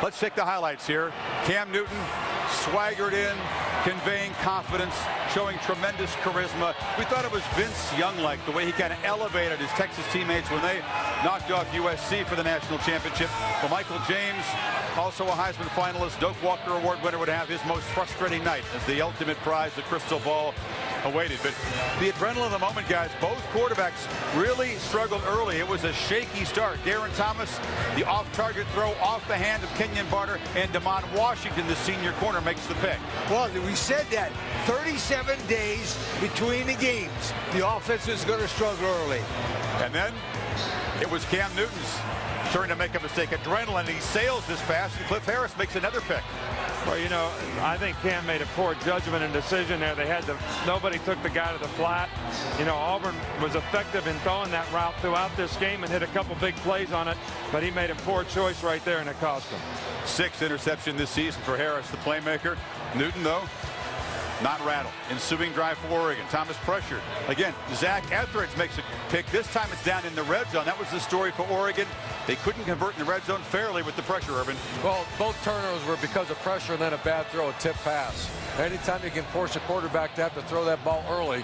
Let's take the highlights here. Cam Newton swaggered in, conveying confidence, showing tremendous charisma. We thought it was Vince Young-like, the way he kind of elevated his Texas teammates when they knocked off USC for the national championship. Well, Michael James, also a Heisman finalist, Doak Walker Award winner, would have his most frustrating night as the ultimate prize, the crystal ball, awaited. But the adrenaline of the moment, guys, both quarterbacks really struggled early. It was a shaky start. Darren Thomas, the off-target throw off the hand of Kenyon Barner, and Damon Washington, the senior corner, makes the pick. Well, we said that 37 days between the games, the offense is going to struggle early. And then it was Cam Newton's turn to make a mistake. Adrenaline, he sails this pass, and Cliff Harris makes another pick. Well, you know, I think Cam made a poor judgment and decision there. Nobody took the guy to the flat. You know, Auburn was effective in throwing that route throughout this game and hit a couple big plays on it, but he made a poor choice right there, and it cost him. 6th interception this season for Harris, the playmaker. Newton, though, not rattled. Ensuing drive for Oregon. Thomas pressured. Again, Zach Etheridge makes a pick. This time it's down in the red zone. That was the story for Oregon. They couldn't convert in the red zone fairly with the pressure, Urban. Well, both turnovers were because of pressure and then a bad throw, a tip pass. Anytime you can force a quarterback to have to throw that ball early,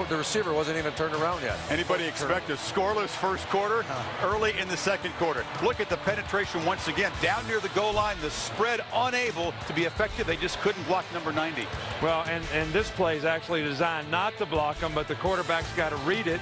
the receiver wasn't even turned around yet. Anybody expect a scoreless first quarter? Early in the second quarter. Look at the penetration once again. Down near the goal line, the spread unable to be effective. They just couldn't block number 90. Well, and this play is actually designed not to block him, but the quarterback's got to read it,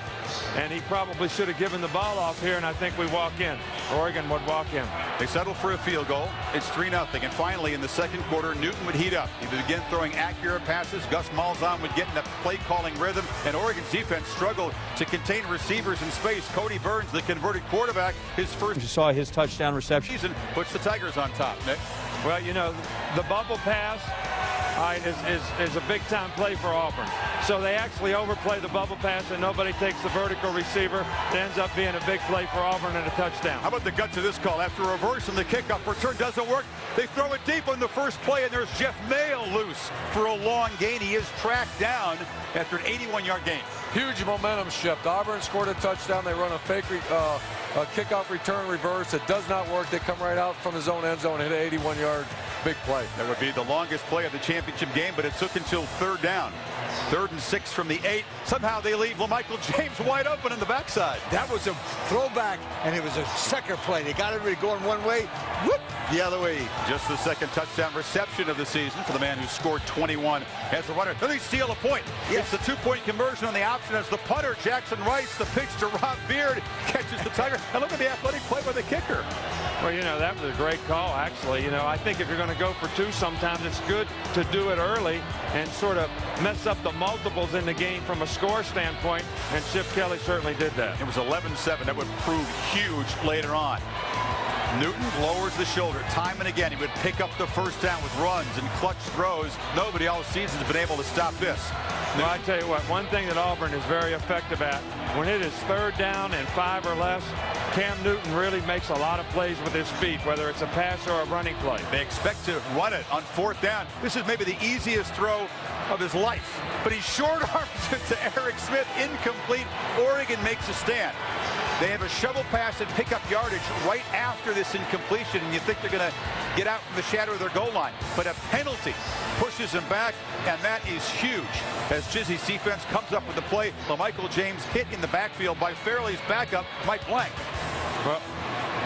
and he probably should have given the ball off here, and I think we walk in. Oregon would walk in. They settle for a field goal. It's 3-0. And finally, in the second quarter, Newton would heat up. He would begin throwing accurate passes. Gus Malzahn would get in the play-calling rhythm, and Oregon's defense struggled to contain receivers in space. Cody Burns, the converted quarterback, his first. You saw his touchdown reception. Season puts the Tigers on top, Nick. Well, you know, the bubble pass is a big-time play for Auburn. So they actually overplay the bubble pass, and nobody takes the vertical receiver. It ends up being a big play for Auburn and a touchdown. How about the guts of this call? After reversing the kickoff, return doesn't work. They throw it deep on the first play, and there's Jeff Mayo loose for a long gain. He is tracked down after an 81-yard gain. Huge momentum shift. Auburn scored a touchdown. They run a fake kickoff return reverse. It does not work. They come right out from his own end zone and hit an 81-yard big play. That would be the longest play of the championship game, but it took until 3rd down. 3rd and 6 from the 8. Somehow they leave Michael James wide open in the backside. That was a throwback, and it was a second play. They got everybody going one way, whoop, the other way. Just the 2nd touchdown reception of the season for the man who scored 21 as a runner. Then they steal a point. Yes. It's the 2-point conversion on the option as the punter, Jackson Rice, the pitch to Rob Beard, catches the Tiger. And look at the athletic play by the kicker. Well, you know, that was a great call, actually. You know, I think if you're going to go for 2, sometimes it's good to do it early and sort of mess up the multiples in the game from a score standpoint, and Chip Kelly certainly did that. It was 11-7. That would prove huge later on. Newton lowers the shoulder time and again. He would pick up the first down with runs and clutch throws. Nobody all season has been able to stop this. Well, I tell you what, one thing that Auburn is very effective at, when it is 3rd down and 5 or less, Cam Newton really makes a lot of plays with his feet, whether it's a pass or a running play. They expect to run it on 4th down. This is maybe the easiest throw of his life, but he short arms it to Eric Smith, incomplete. Oregon makes a stand. They have a shovel pass and pick up yardage right after this incompletion, and you think they're going to get out from the shadow of their goal line. But a penalty pushes him back, and that is huge. As Chizzy's defense comes up with the play, Michael James hit in the backfield by Fairley's backup, Mike Blank. Well,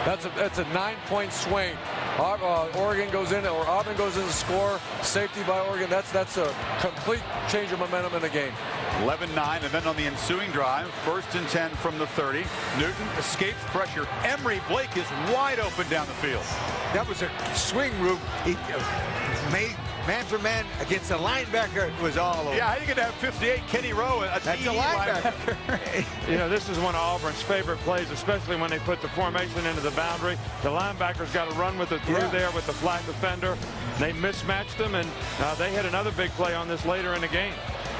that's a 9-point swing. Oregon goes in, or Auburn goes in to score. Safety by Oregon. That's a complete change of momentum in the game. 11-9, and then on the ensuing drive, 1st and 10 from the 30. Newton escapes pressure. Emory Blake is wide open down the field. That was a swing route. He made man for man against the linebacker. It was all over. Yeah, how are you going to have 58 Kenny Rowe, a That's a linebacker. You know, this is one of Auburn's favorite plays, especially when they put the formation into the boundary. The linebackers got to run with it through there with the flat defender. They mismatched them, and they had another big play on this later in the game.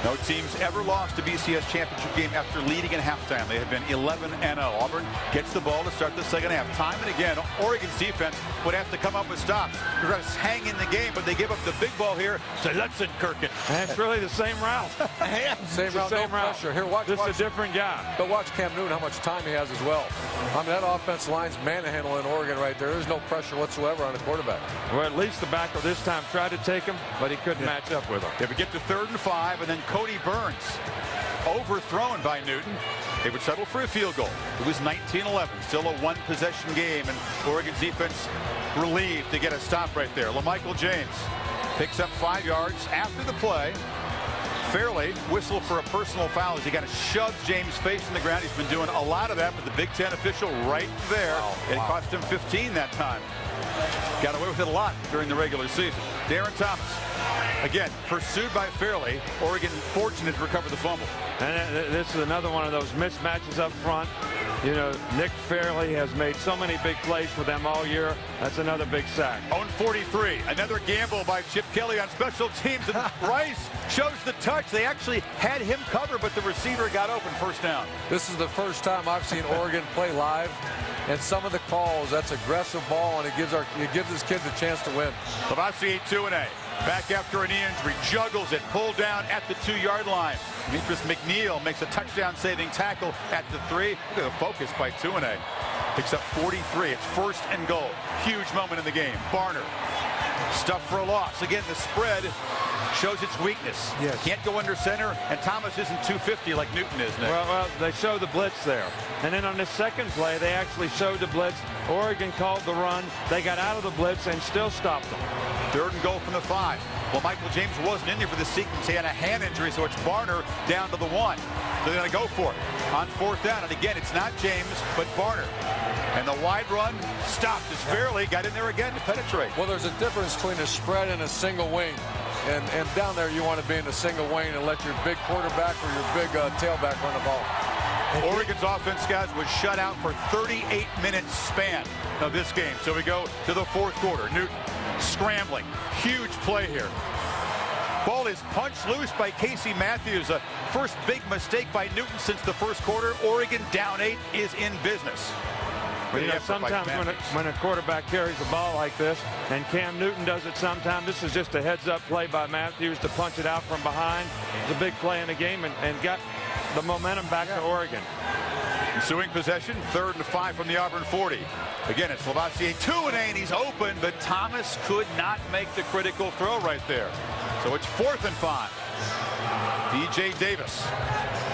No teams ever lost a BCS championship game after leading at halftime. They have been 11-0. Auburn gets the ball to start the second half. Time and again, Oregon's defense would have to come up with stops. They're going to hang in the game, but they give up the big ball here to Lutzenkirchen. That's really the same route. Same route, no pressure. Here, watch. Just a different guy. But watch Cam Newton, how much time he has as well. I mean, that offensive line's manhandling Oregon right there. There's no pressure whatsoever on the quarterback. Well, at least the backer this time tried to take him, but he couldn't match up with him. They would get to 3rd and 5, and then Cody Burns overthrown by Newton. They would settle for a field goal. It was 19-11, still a one-possession game, and Oregon's defense relieved to get a stop right there. LaMichael James picks up 5 yards after the play. Fairley whistled for a personal foul as he kind of shoves James' face in the ground. He's been doing a lot of that, but the Big Ten official right there. It cost him 15 that time. Got away with it a lot during the regular season. Darren Thomas, again, pursued by Fairley. Oregon fortunate to recover the fumble. And this is another one of those mismatches up front. You know, Nick Fairley has made so many big plays for them all year. That's another big sack. On 43, another gamble by Chip Kelly on special teams. And Rice shows the touch. They actually had him covered, but the receiver got open. First down. This is the first time I've seen Oregon play live. And some of the calls, that's aggressive ball, and it gives his kids a chance to win. Lavassier 2-8. Back after a knee injury, juggles it, pulled down at the 2-yard line. Demetrius McNeil makes a touchdown-saving tackle at the 3. Look at the focus by 2-8. Picks up 43. It's 1st and goal. Huge moment in the game. Barner stuffed for a loss. Again, the spread shows its weakness. Yes. Can't go under center, and Thomas isn't 250 like Newton is, Nick. Well, they showed the blitz there. And then on the second play, they actually showed the blitz. Oregon called the run. They got out of the blitz and still stopped them. 3rd and goal from the 5. Well, Michael James wasn't in there for the sequence. He had a hand injury, so it's Barner down to the 1. So they're going to go for it on 4th down. And again, it's not James, but Barner. And the wide run stopped as Fairley got in there again to penetrate. Well, there's a difference between a spread and a single wing. And down there, you want to be in the single wing and let your big quarterback or your big tailback run the ball. Oregon's offense, guys, was shut out for 38 minutes span of this game. So we go to the 4th quarter. Newton scrambling. Huge play here. Ball is punched loose by Casey Matthews. A first big mistake by Newton since the 1st quarter. Oregon down 8 is in business. But you know, sometimes when a quarterback carries the ball like this, and Cam Newton does it sometimes, this is just a heads-up play by Matthews to punch it out from behind. It's a big play in the game and got the momentum back to Oregon. Ensuing possession, 3rd and 5 from the Auburn 40. Again, it's Lavassier 2-8. He's open, but Thomas could not make the critical throw right there. So it's 4th and 5. DJ Davis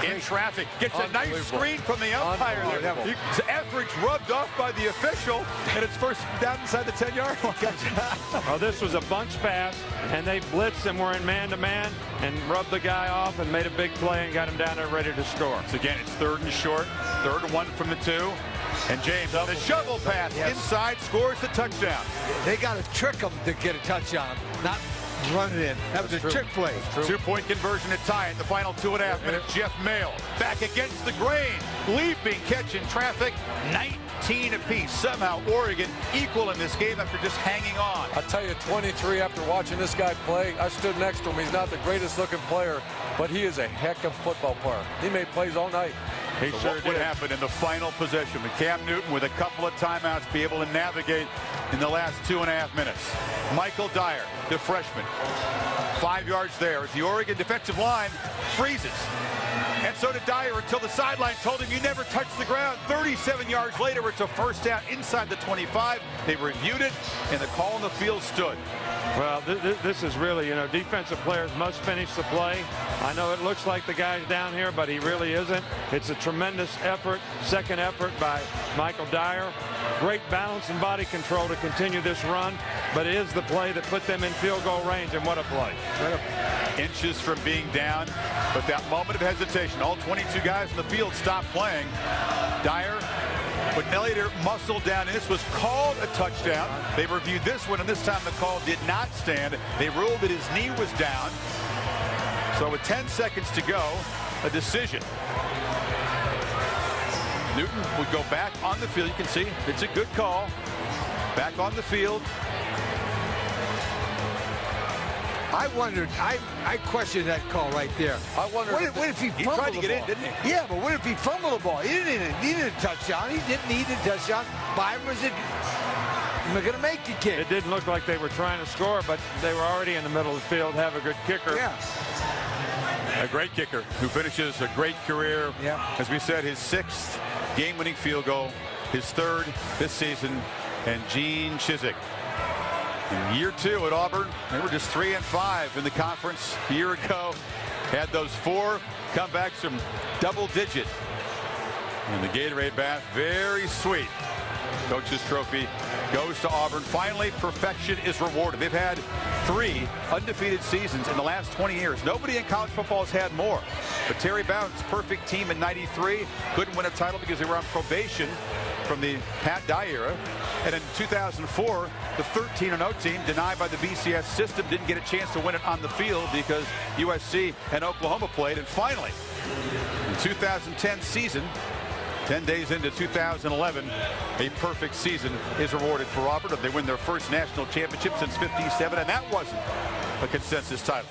in traffic, gets a nice screen from the umpire there. His efforts rubbed off by the official, and it's 1st down inside the 10-yard line. Oh, this was a bunch pass, and they blitzed and were in man-to-man and rubbed the guy off and made a big play and got him down there ready to score. So again, it's 3rd and short, 3rd and 1 from the 2. And James on the shovel pass inside, scores the touchdown. They got to trick him to get a touchdown, not run it in. That was a trick play. 2-point conversion to tie it. The final 2.5 minutes. Jeff Mail back against the grain. Leaping catch in traffic. 19 apiece. Somehow Oregon equal in this game after just hanging on. I'll tell you, 23 after watching this guy play. I stood next to him. He's not the greatest looking player, but he is a heck of a football player. He made plays all night. So what would happen in the final possession? With Cam Newton with a couple of timeouts be able to navigate in the last 2.5 minutes. Michael Dyer, the freshman, 5 yards there as the Oregon defensive line freezes. And so did Dyer until the sideline told him you never touch the ground. 37 yards later, it's a 1st down inside the 25. They reviewed it, and the call on the field stood. Well, this is really, you know, defensive players must finish the play. I know it looks like the guy's down here, but he really isn't. It's a tremendous effort, second effort by Michael Dyer. Great balance and body control to continue this run, but it is the play that put them in field goal range, and what a play. Inches from being down, but that moment of hesitation, all 22 guys in the field stopped playing. Dyer But Elliott muscled down, and this was called a touchdown. They reviewed this one, and this time the call did not stand. They ruled that his knee was down. So with 10 seconds to go, a decision. Newton would go back on the field. You can see it's a good call. Back on the field. I wondered, I questioned that call right there. I wonder. What if he fumbled tried to the get ball? in, didn't he? Yeah, but what if he fumbled the ball? He didn't need a touchdown. He didn't need a touchdown. Byron was going to make the kick. It didn't look like they were trying to score, but they were already in the middle of the field, have a good kicker. Yeah. A great kicker who finishes a great career. Yeah. As we said, his 6th game-winning field goal, his 3rd this season, and Gene Chizik. In year 2 at Auburn, they were just 3-5 in the conference a year ago. Had those 4 comebacks from double-digit. And the Gatorade bath, very sweet. Coach's trophy goes to Auburn. Finally, perfection is rewarded. They've had 3 undefeated seasons in the last 20 years. Nobody in college football has had more. But Terry Bowden's perfect team in '93 couldn't win a title because they were on probation from the Pat Dye era. And in 2004, the 13-0 team, denied by the BCS system, didn't get a chance to win it on the field because USC and Oklahoma played. And finally, in 2010 season, 10 days into 2011, a perfect season is rewarded for Auburn. They win their first national championship since '57, and that wasn't a consensus title.